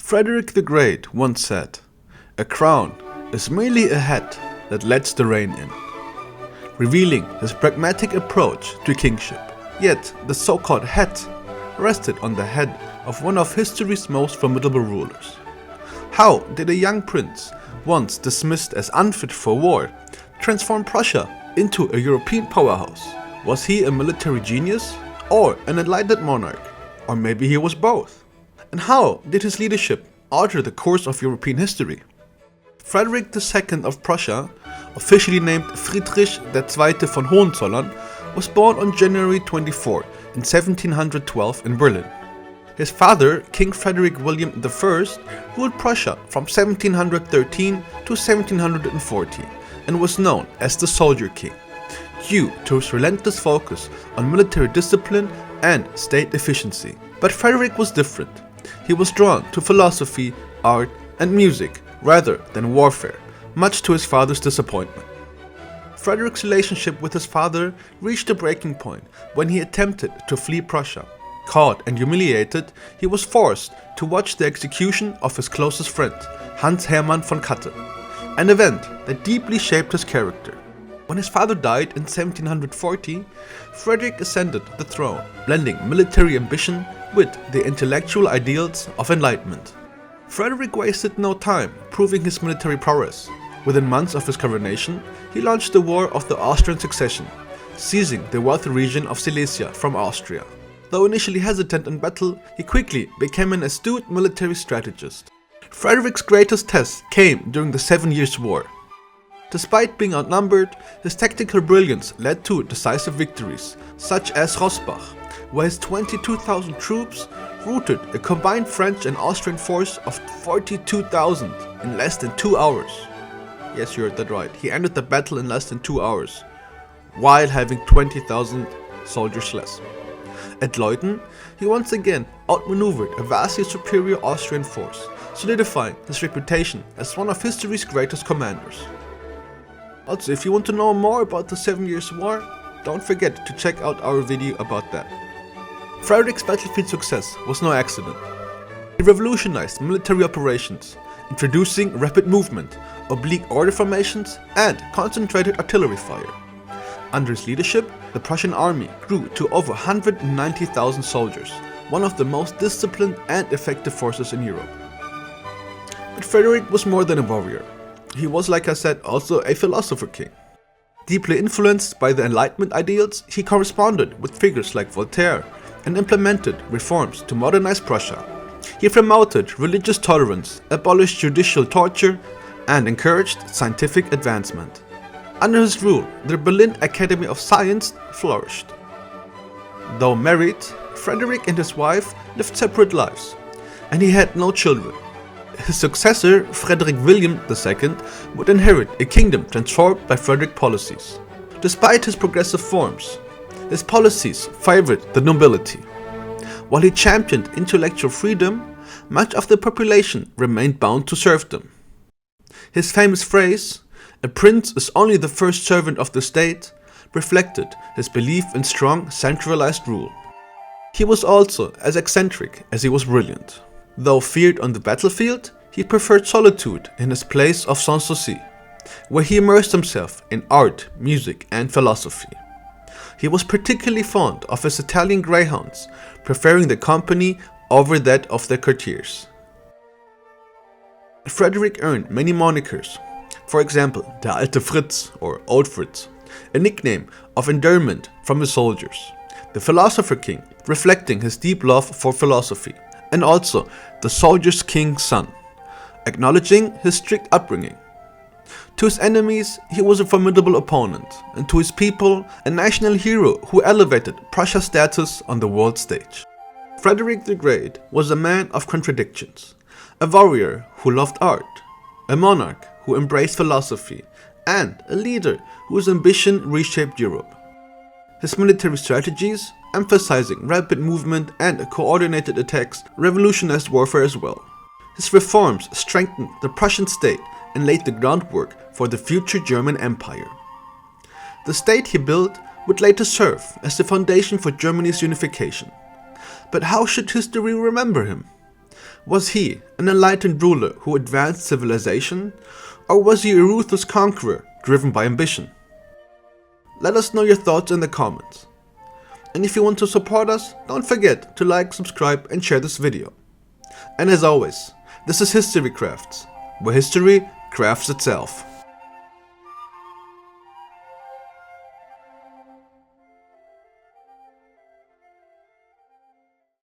Frederick the Great once said, "A crown is merely a hat that lets the rain in," revealing his pragmatic approach to kingship. Yet the so-called hat rested on the head of one of history's most formidable rulers. How did a young prince, once dismissed as unfit for war, transform Prussia into a European powerhouse? Was he a military genius or an enlightened monarch? Or maybe he was both? And how did his leadership alter the course of European history? Frederick II of Prussia, officially named Friedrich II von Hohenzollern, was born on January 24 in 1712 in Berlin. His father, King Frederick William I, ruled Prussia from 1713 to 1740 and was known as the Soldier King, due to his relentless focus on military discipline and state efficiency. But Frederick was different. He was drawn to philosophy, art, and music rather than warfare, much to his father's disappointment. Frederick's relationship with his father reached a breaking point when he attempted to flee Prussia. Caught and humiliated, he was forced to watch the execution of his closest friend, Hans Hermann von Katte, an event that deeply shaped his character. When his father died in 1740, Frederick ascended the throne, blending military ambition with the intellectual ideals of enlightenment. Frederick wasted no time proving his military prowess. Within months of his coronation, he launched the War of the Austrian Succession, seizing the wealthy region of Silesia from Austria. Though initially hesitant in battle, he quickly became an astute military strategist. Frederick's greatest test came during the 7 Years' War. Despite being outnumbered, his tactical brilliance led to decisive victories, such as Rossbach, where his 22,000 troops routed a combined French and Austrian force of 42,000 in less than 2 hours. Yes, you heard that right. He ended the battle in less than 2 hours, while having 20,000 soldiers less. At Leuthen, he once again outmaneuvered a vastly superior Austrian force, solidifying his reputation as one of history's greatest commanders. Also, if you want to know more about the 7 Years' War, don't forget to check out our video about that. Frederick's battlefield success was no accident. He revolutionized military operations, introducing rapid movement, oblique order formations, and concentrated artillery fire. Under his leadership, the Prussian army grew to over 190,000 soldiers, one of the most disciplined and effective forces in Europe. But Frederick was more than a warrior. He was, like I said, also a philosopher king. Deeply influenced by the Enlightenment ideals, he corresponded with figures like Voltaire and implemented reforms to modernize Prussia. He promoted religious tolerance, abolished judicial torture, and encouraged scientific advancement. Under his rule, the Berlin Academy of Science flourished. Though married, Frederick and his wife lived separate lives, and he had no children. His successor, Frederick William II, would inherit a kingdom transformed by Frederick policies. Despite his progressive forms, his policies favored the nobility. While he championed intellectual freedom, much of the population remained bound to serfdom. His famous phrase, "A prince is only the first servant of the state," reflected his belief in strong, centralized rule. He was also as eccentric as he was brilliant. Though feared on the battlefield, he preferred solitude in his place of Sanssouci, where he immersed himself in art, music, and philosophy. He was particularly fond of his Italian greyhounds, preferring their company over that of their courtiers. Frederick earned many monikers, for example, der alte Fritz or Old Fritz, a nickname of endearment from his soldiers, the philosopher king, reflecting his deep love for philosophy, and also the soldier's king's son, acknowledging his strict upbringing. To his enemies, he was a formidable opponent, and to his people, a national hero who elevated Prussia's status on the world stage. Frederick the Great was a man of contradictions, a warrior who loved art, a monarch who embraced philosophy, and a leader whose ambition reshaped Europe. His military strategies, emphasizing rapid movement and coordinated attacks, revolutionized warfare as well. His reforms strengthened the Prussian state and laid the groundwork for the future German Empire. The state he built would later serve as the foundation for Germany's unification. But how should history remember him? Was he an enlightened ruler who advanced civilization, or was he a ruthless conqueror driven by ambition? Let us know your thoughts in the comments. And if you want to support us, don't forget to like, subscribe and share this video. And as always, this is HistoryCrafts, where history crafts itself.